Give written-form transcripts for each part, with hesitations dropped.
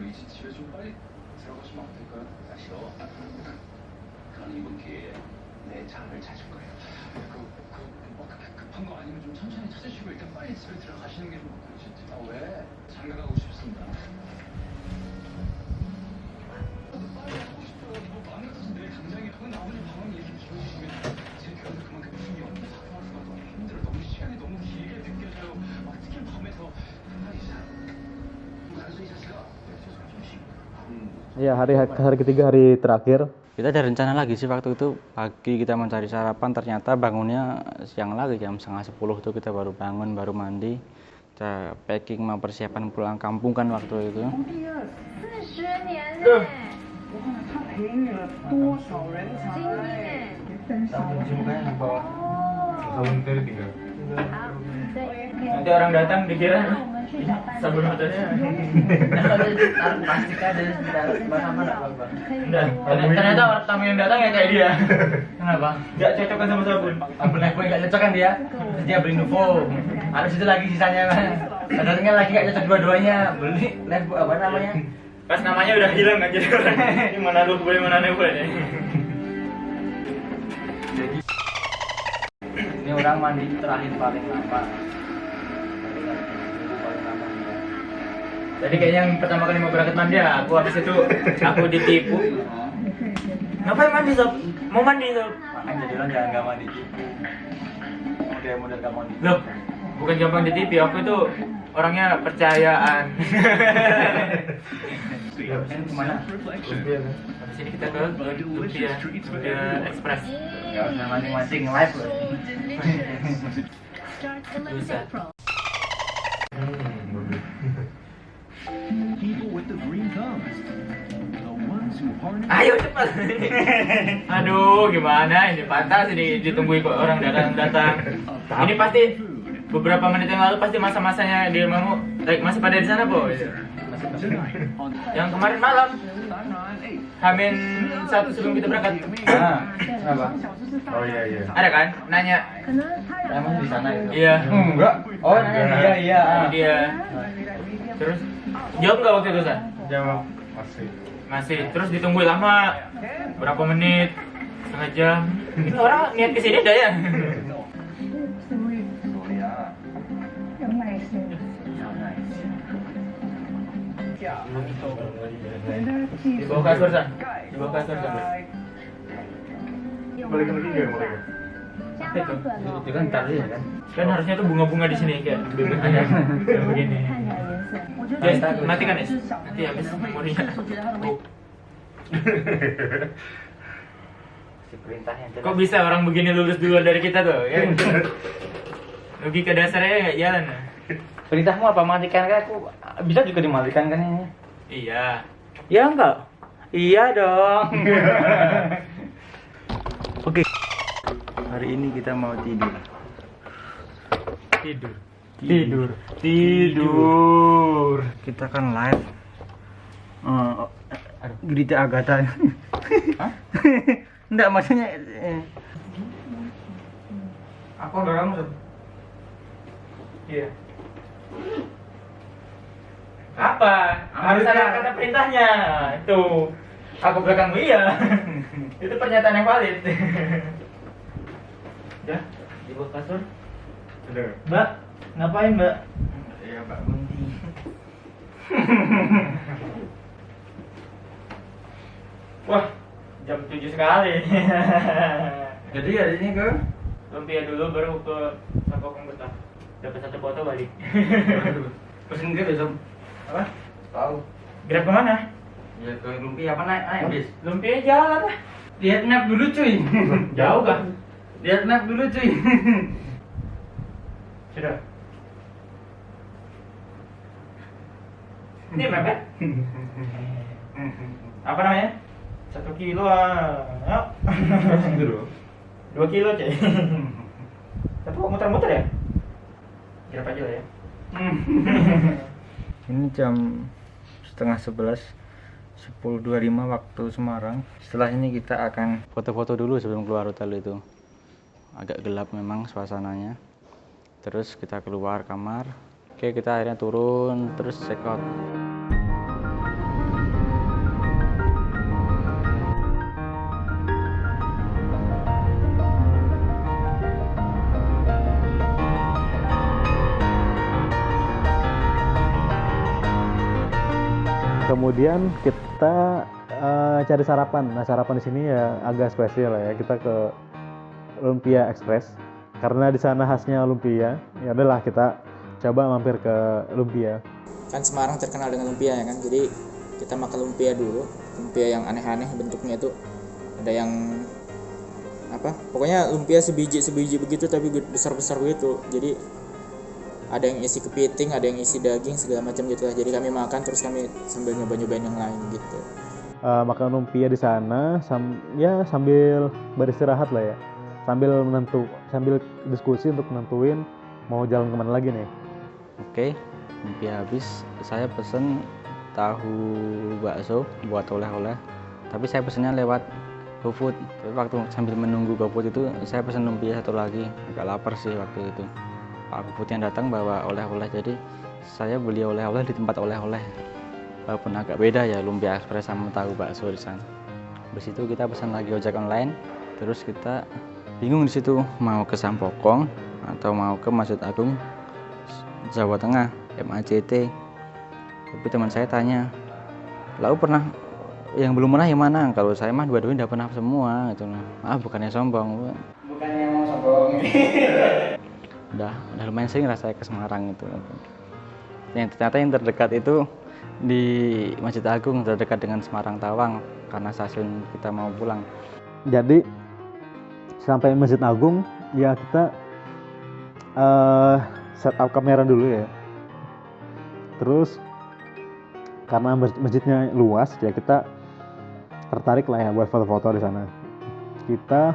이제 집에 좀 빨리 들어가시면 안 될까요? 싫어. 그럼 이번 기회에 내 장을 찾을 거예요. 급한 거 아니면 좀 천천히 찾으시고 일단 빨리 집에 들어가시는 게 좀 어떨지. 아 왜? 장가 가고 싶습니다. 빨리 가고 싶어요. 뭐 마음에 들어서 내일 당장에 근데 아무리 방황이 이렇게 길어지시면 제 결혼도 그만큼 힘이 없는 사람으로서 너무 힘들어. 너무 시간이 너무 길게 느껴져요. 막 특히 밤에서 Ya, hari ketiga, hari terakhir. Kita ada rencana lagi sih waktu itu pagi kita mencari sarapan, ternyata bangunnya siang lagi jam setengah 10 tuh kita baru bangun, baru mandi. Kita packing mempersiapkan pulang kampung kan waktu itu. 40年嘞，他陪你了多少人才？分手。Nanti orang datang dikira sabun motornya. Plastik ada bersama ternyata orang tamu yang datang ya kayak dia. Kenapa? Gak cocok kan sama sabun. Sabun Lifebuoy gak cocok kan dia. Terus dia beli Nuvo. Harus itu lagi sisanya kan. Sebenarnya lagi gak cocok dua-duanya. Beli Lifebuoy apa namanya? Pas namanya udah hilang kan jadi orang. Ini mana Lifebuoy mana Nuvo nih. Ini orang mandi terakhir paling lama. Jadi kayaknya yang pertama kali mau berangkat mandi ya, aku habis itu aku ditipu. Ngapain mandi sob? Mau mandi sob? Makanya jadi orang jangan gak mandi. Model gak mandi. Loh, bukan gampang ditipu, aku itu orangnya percayaan. Ini kemana? Habis ini kita ke Lumpia Express. Ya, masing-masing live loh. Bisa. Ayo cepat. Aduh, gimana ini pantas ini ditungguin kok orang datang. Ini pasti beberapa menit yang lalu pasti masa-masanya dia mau masih pada di sana, Boy. Yang kemarin malam Hamin satu sebelum kita berangkat. Kenapa? Oh iya. Ada kan? Nanya. Emang di sana itu? Iya. Enggak. Oh, iya. Dia. Terus jawab nggak waktu itu, San? Jawab masih. Terus ditunggu lama. Berapa menit? Setengah jam. Itu orang niat kesini ada ya? Di bawah kasur, San. Di bawah kasur, San. Balik lagi nggak mereka? Itu kan ntar ya kan? Kan harusnya tuh bunga-bunga di sini kayak bebek ayam kayak begini. Guys, matikan ya. Nanti habis memorinya. Oh. Si perintahnya jelas. Kok bisa orang begini lulus duluan dari kita tuh? Ya? Logika dasarnya nggak jalan. Perintahmu apa? Matikan kan? Aku bisa juga dimatikan kan ini? Iya. Ya enggak? Iya dong. Oke. Hari ini kita mau tidur. Tidur. Kita kan live. Gerita Agatha. Hah? Enggak, maksudnya Apa enggak kamu? Iya. Apa? Harus ada kata perintahnya. Itu. Aku belakangmu iya. Itu pernyataan yang valid. Ya, di bawah kasur. Udah. Mbak, ngapain, Mbak? ya Pak Gunting. Wah, jam 7 sekali. Jadi ya ini ke Lumpia dulu baru ke Sampokong Betah. Dapat satu foto balik. pesen Grab besok. Apa? Tahu. Grab kemana? Ya ke Lumpia apa naik bis? Lumpia jalan lah. Lihat map dulu cuy. Jauh kah? Lihat map dulu cuy. Sudah. Ini map ya? Apa namanya? 1 kilo Ayo. 2 kilo cuy. Tapi kok muter-muter ya? Grab aja lah ya. Ini jam setengah 11, 10.25 waktu Semarang. Setelah ini kita akan foto-foto dulu sebelum keluar hotel itu. Agak gelap memang suasananya. Terus kita keluar kamar. Oke, kita akhirnya turun terus check out. Kemudian kita cari sarapan. Nah, sarapan di sini ya agak spesial ya. Kita ke Lumpia Express karena di sana khasnya lumpia. Ya udahlah kita coba mampir ke lumpia. Kan Semarang terkenal dengan lumpia ya kan, jadi kita makan lumpia dulu. Lumpia yang aneh-aneh bentuknya itu, ada yang apa, pokoknya lumpia sebiji begitu tapi besar begitu. Jadi ada yang isi kepiting, ada yang isi daging segala macam gitu lah. Jadi kami makan terus kami sambil nyobain yang lain gitu. Makan lumpia di sana sambil beristirahat lah ya, sambil diskusi untuk nentuin mau jalan kemana lagi nih. Oke, lumpia habis, saya pesen tahu bakso buat oleh-oleh, tapi saya pesennya lewat GoFood. Tapi waktu sambil menunggu GoFood itu saya pesen lumpia satu lagi, agak lapar sih waktu itu. Pak GoFood yang datang bawa oleh-oleh, jadi saya beli oleh-oleh di tempat oleh-oleh. Walaupun agak beda ya lumpia express sama tahu bakso di sana. Habis itu kita pesan lagi ojek online, terus kita bingung di situ mau ke Sampokong atau mau ke Masjid Agung Jawa Tengah MACT. Tapi teman saya tanya, "Lalu pernah yang belum pernah yang mana?" Kalau saya mah dua-duanya udah pernah semua gitu loh. Bukannya sombong. Bukannya mau sombong. udah lumayan sering rasanya ke Semarang itu. Yang ternyata yang terdekat itu di Masjid Agung, terdekat dengan Semarang Tawang karena stasiun kita mau pulang. Jadi sampai Masjid Agung ya kita setup kamera dulu ya. Terus karena masjidnya luas ya kita tertarik lah ya buat foto-foto di sana. Kita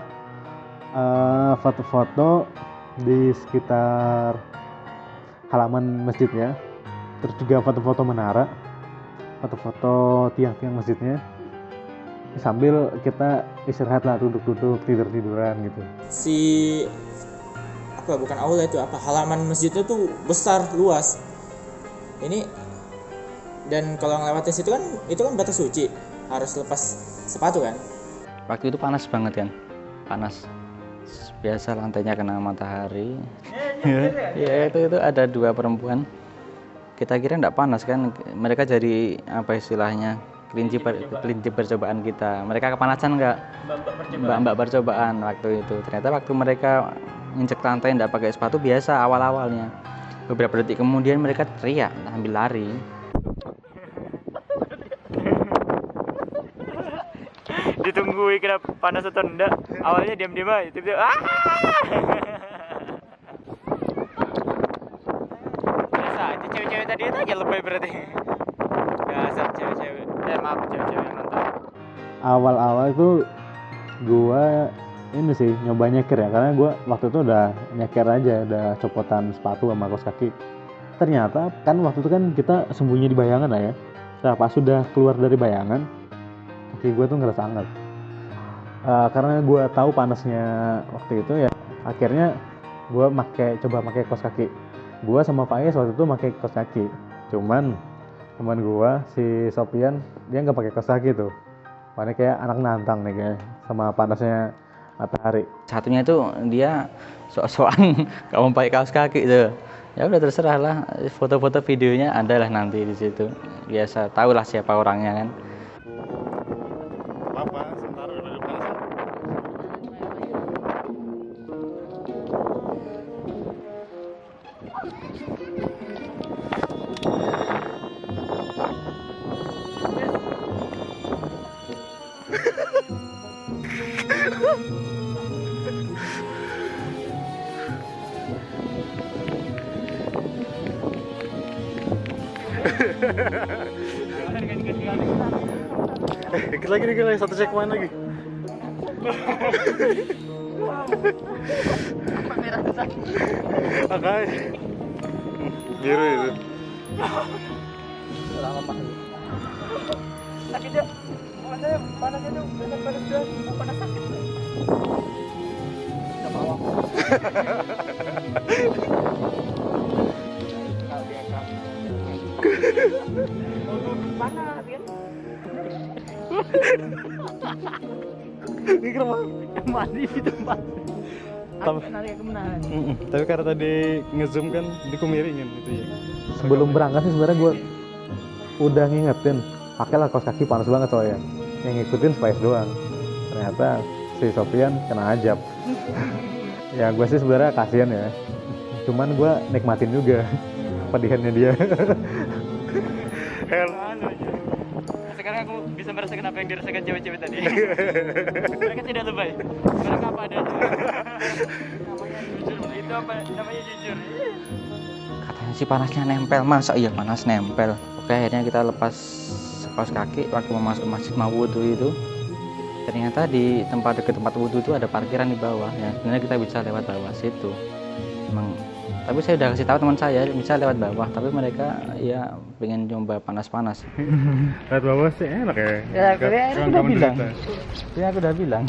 foto-foto di sekitar halaman masjidnya, terus juga foto-foto menara, foto-foto tiang-tiang masjidnya, sambil kita istirahat lah, duduk-duduk, tidur-tiduran gitu. Bukan aula itu, halaman masjidnya tuh besar, luas. Ini dan kalau ngelewatin situ kan, itu kan batas suci, harus lepas sepatu kan. Waktu itu panas banget kan, panas. Biasa lantainya kena matahari. Ya itu ada dua perempuan. Kita kira enggak panas kan, mereka jadi apa istilahnya kelinci percobaan kita. Mereka kepanasan enggak? Mbak percobaan waktu itu. Ternyata waktu mereka nginjek lantai enggak pakai sepatu biasa awal-awalnya. Beberapa detik kemudian mereka teriak sambil lari. Ditungguin kena panas atau enggak, awalnya diam-diam aja, tiba-tiba biasa aja cewek-cewek tadi itu aja lebay berarti. Biasa cewek-cewek, maaf cewek-cewek yang nonton. Awal-awal itu gua ini sih nyoba nyeker ya, karena gua waktu itu udah nyeker aja, udah copotan sepatu sama kaos kaki. Ternyata kan waktu itu kan kita sembunyi di bayangan lah ya. Nah pas sudah keluar dari bayangan, kaki gue tuh ngerasa hangat. Karena gue tahu panasnya waktu itu ya, akhirnya gue coba pakai kaos kaki. Gue sama Faiz waktu itu pakai kaos kaki. Cuman teman gue si Sopian dia nggak pakai kaos kaki tuh. Makanya kayak anak nantang nih kayak sama panasnya matahari. Satunya itu dia sok-sokan nggak mau pakai kaos kaki tuh. Ya udah terserah lah, foto-foto videonya ada lah nanti di situ. Biasa tahu lah siapa orangnya kan. Dikit lagi, satu segmen lagi. Makanya biru itu. Sakit ya, panasnya tuh panas sakit. Nggak bawa. Panas kan? Ini kenapa? Mandi di tempat. Tapi karena tadi ngezoom kan dikumiringin gitu ya. Sebelum berangkat sih sebenarnya gue udah ngingetin pakailah kaos kaki panas banget soalnya. Yang ngikutin Spice doang. Ternyata si Sofian kena ajab. Ya gue sih sebenarnya kasihan ya. Cuman gue nikmatin juga pedihannya dia. Sekarang aku bisa merasakan apa yang dirasakan cewek-cewek tadi. Mereka tidak lebay. Mereka apa adanya. Namanya jujur. Itu apa namanya jujur. Katanya sih panasnya nempel. Masa iya panas nempel. Oke, akhirnya kita lepas kaos kaki waktu mau masuk masjid mau wudhu itu. Ternyata di dekat tempat wudhu itu ada parkiran di bawah ya. Sebenarnya kita bisa lewat bawah situ. Emang tapi saya udah kasih tahu teman saya bisa lewat bawah, tapi mereka ya pengen coba panas-panas. Lewat bawah sih enak ya. Ya, aku udah bilang. Ya, aku udah bilang.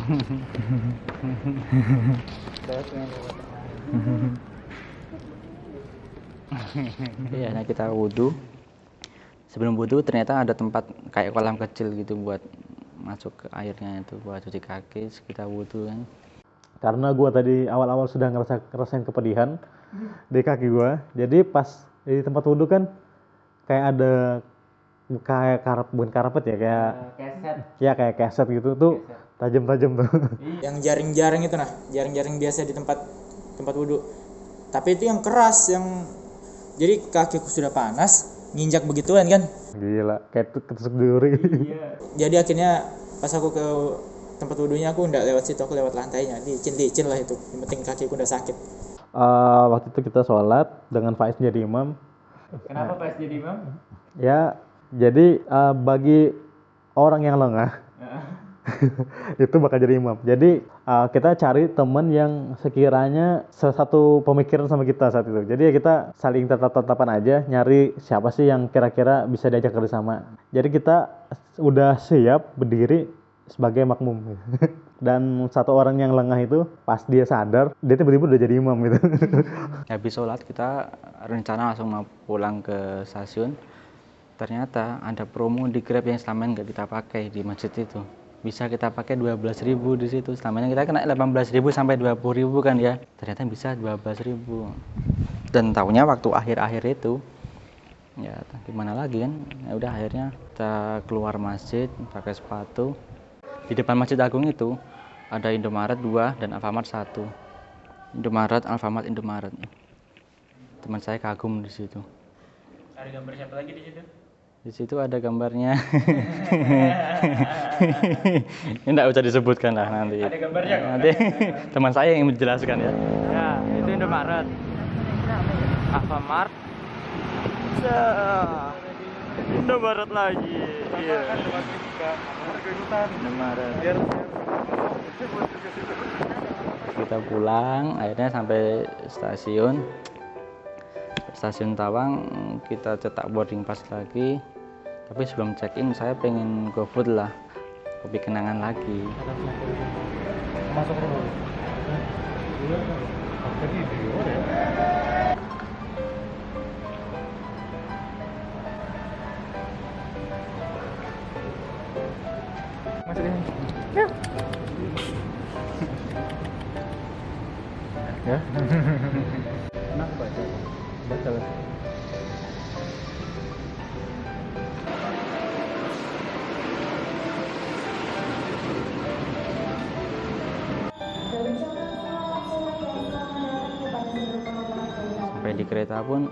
Iya, nah kita wudhu. Sebelum wudhu ternyata ada tempat kayak kolam kecil gitu buat masuk ke airnya itu buat cuci kaki. Kita wudhu kan. Karena gue tadi awal-awal sudah ngerasain kepedihan di kaki gue, jadi pas di tempat wudhu kan kayak ada bukan karpet ya, kayak Keset. ya kayak keset gitu tuh, tajam-tajam tuh. Yang jaring-jaring itu, nah jaring-jaring biasa di tempat wudhu, tapi itu yang keras, yang jadi kakiku sudah panas nginjak begituan kan. Gila, kayak ketusuk duri. Jadi akhirnya pas aku ke tempat wudhunya aku nggak lewat situ, aku lewat lantainya, licin lah itu, yang penting kakiku udah sakit. Waktu itu kita sholat dengan Faiz jadi imam. Kenapa pas jadi imam? Ya, jadi bagi orang yang lengah itu bakal jadi imam. Jadi kita cari teman yang sekiranya satu pemikiran sama kita saat itu. Jadi kita saling tatap-tatapan aja, nyari siapa sih yang kira-kira bisa diajak kerjasama. Jadi kita udah siap berdiri sebagai makmum. Dan satu orang yang lengah itu pas dia sadar, dia tiba-tiba udah jadi imam gitu. Habis sholat kita rencana langsung mau pulang ke stasiun. Ternyata ada promo di Grab yang selama ini nggak kita pakai di masjid itu. Bisa kita pakai 12.000 di situ. Selama ini kita kena 18.000 sampai 20.000 kan ya. Ternyata bisa 12.000. Dan taunya waktu akhir-akhir itu ya gimana lagi kan. Ya udah akhirnya kita keluar masjid pakai sepatu. Di depan Masjid Agung itu ada Indomaret 2 dan Alfamart 1. Indomaret, Alfamart, Indomaret. Teman saya kagum di situ. Ada gambar siapa lagi di situ? Di situ ada gambarnya. Ini enggak usah disebutkan lah nanti. Ada gambarnya kok. Nanti teman saya yang menjelaskan ya. Ya, itu Indomaret. Alfamart. Indomaret lagi. Iya. Indomaret. Kita pulang, akhirnya sampai stasiun Tawang, kita cetak boarding pass lagi. Tapi sebelum check in saya pengen GoFood lah, kopi kenangan lagi. Masuk dulu. Ya. Kenapa baca? Baca lah. Sampai di kereta pun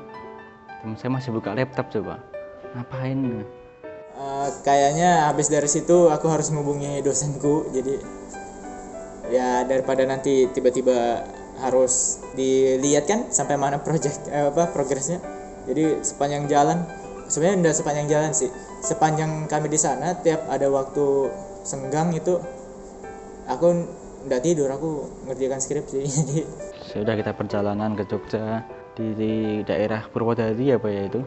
teman saya masih buka laptop coba. Ngapain? Kayaknya habis dari situ aku harus menghubungi dosenku, jadi ya daripada nanti tiba-tiba harus dilihat kan sampai mana progresnya. Jadi sepanjang jalan, sebenarnya udah sepanjang jalan sih, sepanjang kami di sana tiap ada waktu senggang itu aku nggak tidur, aku ngerjakan skripsi. Jadi Sudah kita perjalanan ke Jogja di daerah Purwodadi apa ya itu.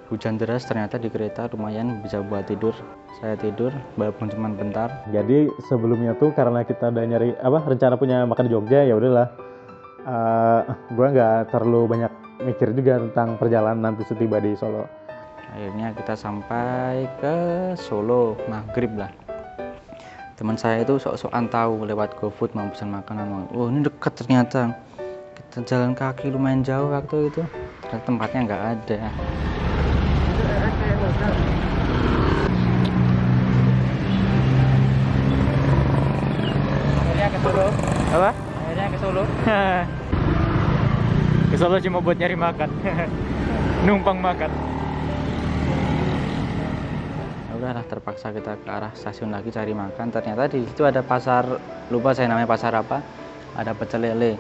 Hujan deras ternyata di kereta lumayan bisa buat tidur. Saya tidur walaupun cuma bentar. Jadi sebelumnya tuh karena kita udah nyari rencana punya makan di Jogja, ya udahlah. Gua nggak terlalu banyak mikir juga tentang perjalanan nanti setiba di Solo. Akhirnya kita sampai ke Solo maghrib lah. Teman saya itu sok-sokan tahu lewat GoFood mau pesan makanan. Oh ini dekat ternyata. Kita jalan kaki lumayan jauh waktu itu. Ternyata tempatnya nggak ada. Ke Solo cuma buat nyari makan. Numpang makan. Udahlah, terpaksa kita ke arah stasiun lagi cari makan. Ternyata di situ ada pasar, lupa saya namanya pasar apa, ada pecel lele.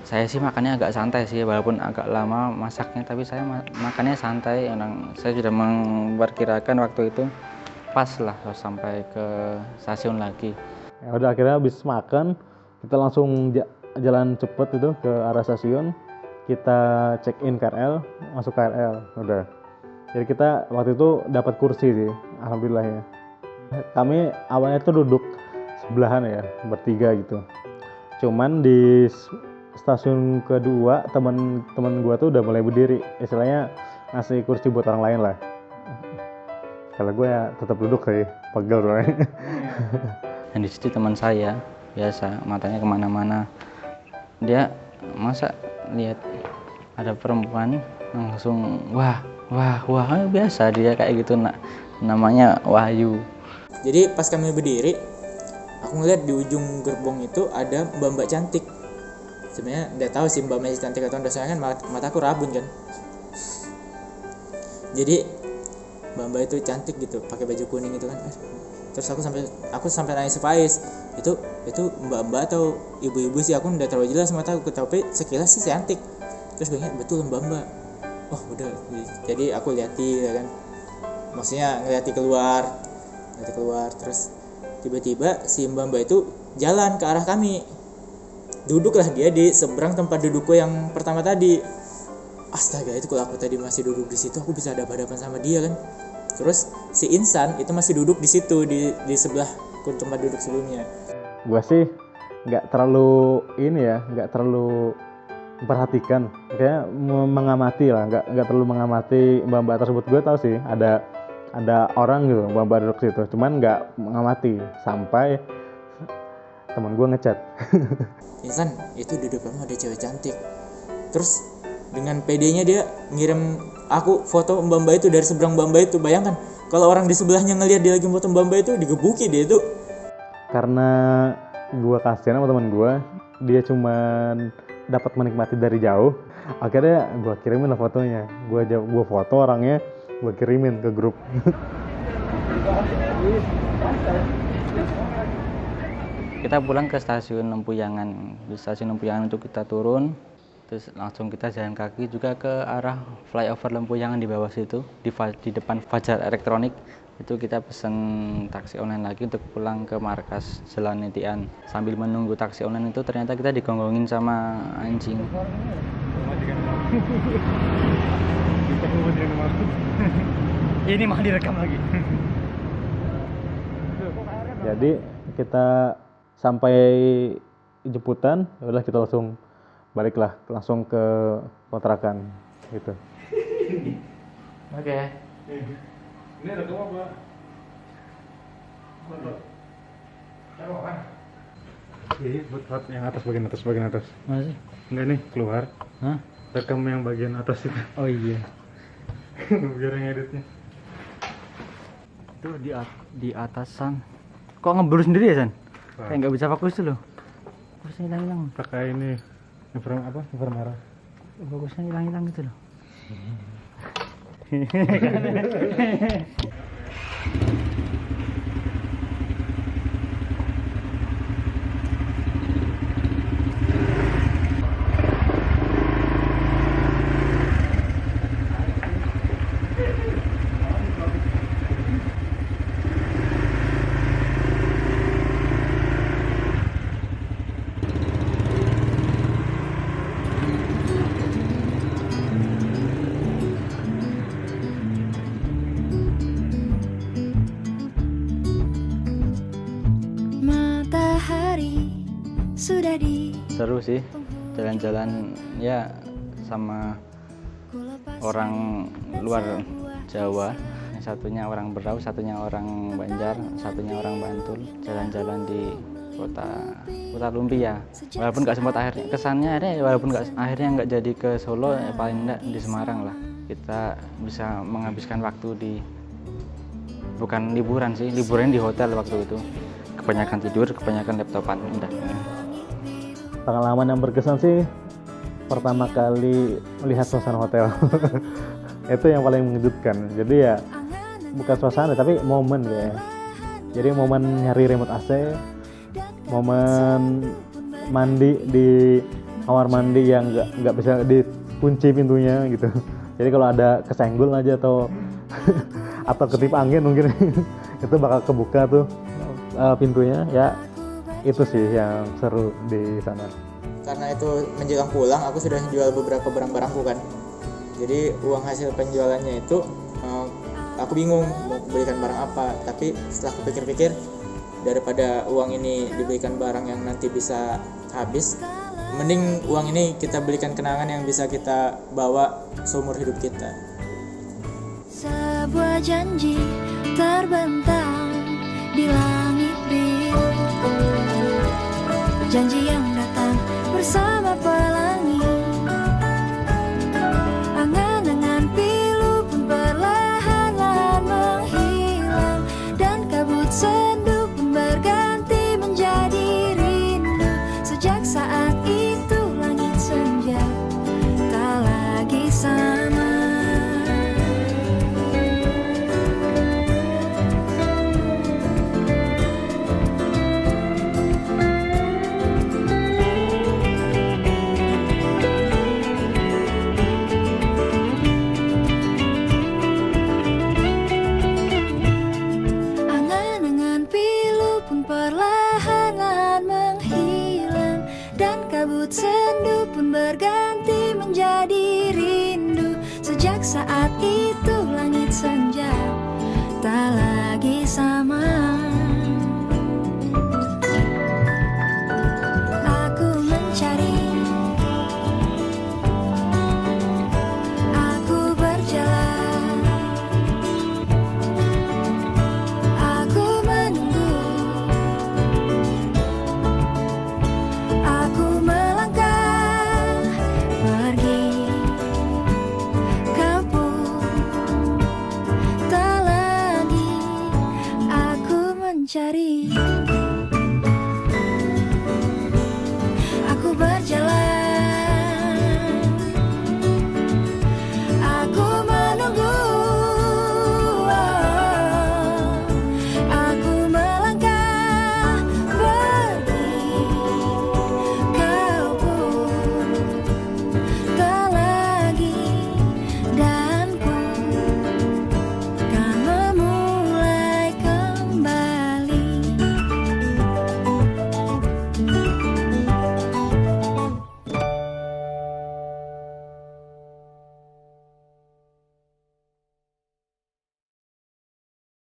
Saya sih makannya agak santai sih, walaupun agak lama masaknya, tapi saya makannya santai. Saya sudah memperkirakan waktu itu pas lah sampai ke stasiun lagi. Ya udah, akhirnya habis makan kita langsung jalan cepet itu ke arah stasiun. Kita check in KRL, masuk KRL, udah. Jadi kita waktu itu dapat kursi sih, alhamdulillah ya. Kami awalnya tuh duduk sebelahan ya, bertiga gitu. Cuman di stasiun kedua teman-teman gua tuh udah mulai berdiri, istilahnya ngasih kursi buat orang lain lah. Kalau gue ya tetap duduk sih, pegel soalnya. Dan di situ teman saya biasa matanya kemana-mana, dia masa lihat ada perempuan langsung wah biasa dia kayak gitu, namanya Wahyu. Jadi pas kami berdiri, aku ngeliat di ujung gerbong itu ada mbak-mbak cantik. Sebenarnya nggak tahu sih mbak masih cantik atau enggak, soalnya kan mataku rabun kan. Jadi mbak-mbak itu cantik gitu, pakai baju kuning itu kan. Terus aku sampai nanya Faiz, itu mbak-mbak atau ibu-ibu sih, aku nggak terlalu jelas mataku, tapi sekilas sih cantik. Terus gue ingat betul mbak-mbak. Oh udah, jadi aku liati ya kan, maksudnya ngeliati keluar. Terus tiba-tiba si mbak-mbak itu jalan ke arah kami. Duduklah dia di seberang tempat dudukku yang pertama tadi. Astaga, itu kalau aku tadi masih duduk di situ, aku bisa hadapan sama dia kan. Terus si Insan itu masih duduk di situ, di sebelah tempat duduk sebelumnya. Gua sih nggak terlalu nggak terlalu memperhatikan, kayak mengamati lah, nggak terlalu mengamati mbak-mbak tersebut. Gue tahu sih ada orang gitu mbak-mbak duduk situ, cuman nggak mengamati sampai teman gue ngechat. Insan, itu di depanmu ada cewek cantik. Terus dengan PD-nya dia ngirim aku foto mbak-mbak itu dari seberang mbak-mbak itu. Bayangkan kalau orang di sebelahnya ngelihat dia lagi foto mbak-mbak itu, digebuki dia itu. Karena Gue kasihan sama teman gue, dia cuman dapat menikmati dari jauh. Akhirnya gue kirimin lah fotonya, gue foto orangnya, gue kirimin ke grup. Kita pulang ke stasiun Lempuyangan. Di stasiun Lempuyangan itu kita turun, terus langsung kita jalan kaki juga ke arah flyover Lempuyangan di bawah situ, di depan Fajar Elektronik. Itu kita pesen taksi online lagi untuk pulang ke markas Jalan Nitian. Sambil menunggu taksi online itu ternyata kita digonggongin sama anjing. Ini mah direkam lagi. Jadi kita sampai jemputan, udah kita langsung baliklah, langsung ke kontrakan gitu. Oke. Ini rekam apa? Iya, buat yang atas, bagian atas. Masih? Enggak nih, keluar. Hah? Rekam yang bagian atas itu. Oh iya. Biar yang editnya. Itu di atasan. Kok ngeblur sendiri ya, San? Wah. Kayak nggak bisa fokus tuh loh. Fokusnya hilang-hilang. Pakai ini inframerah. Fokusnya hilang-hilang gitu loh. Seru sih jalan-jalan ya sama orang luar Jawa. Yang satunya orang Berau, satunya orang Banjar, satunya orang Bantul. Jalan-jalan di kota Lumpia. Walaupun nggak sempat akhirnya kesannya walaupun akhirnya nggak jadi ke Solo, ya paling nggak di Semarang lah. Kita bisa menghabiskan waktu bukan liburan sih, liburan di hotel waktu itu. Kebanyakan tidur, kebanyakan laptopan, udah. Pengalaman yang berkesan sih pertama kali melihat suasana hotel. Itu yang paling mengejutkan. Jadi ya bukan suasana tapi momen ya. Jadi momen nyari remote AC, momen mandi di kamar mandi yang nggak bisa dikunci pintunya gitu. Jadi kalau ada kesenggol aja atau atau ketip angin mungkin itu bakal kebuka tuh pintunya ya. Itu sih yang seru di sana. Karena itu menjelang pulang aku sudah jual beberapa barang-barangku kan. Jadi uang hasil penjualannya itu aku bingung mau belikan barang apa. Tapi setelah aku pikir-pikir, daripada uang ini dibelikan barang yang nanti bisa habis, mending uang ini kita belikan kenangan yang bisa kita bawa seumur hidup kita. Sebuah janji terbentang di langit biru, janji yang datang bersama pelangi. Angan-angan pilu pun perlahan-lahan menghilang, dan kabut sendu pun berganti menjadi rindu. Sejak saat itu langit senja tak lagi sama. Kabut sendu pun berganti menjadi rindu. Sejak saat itu langit senja tak lagi sama.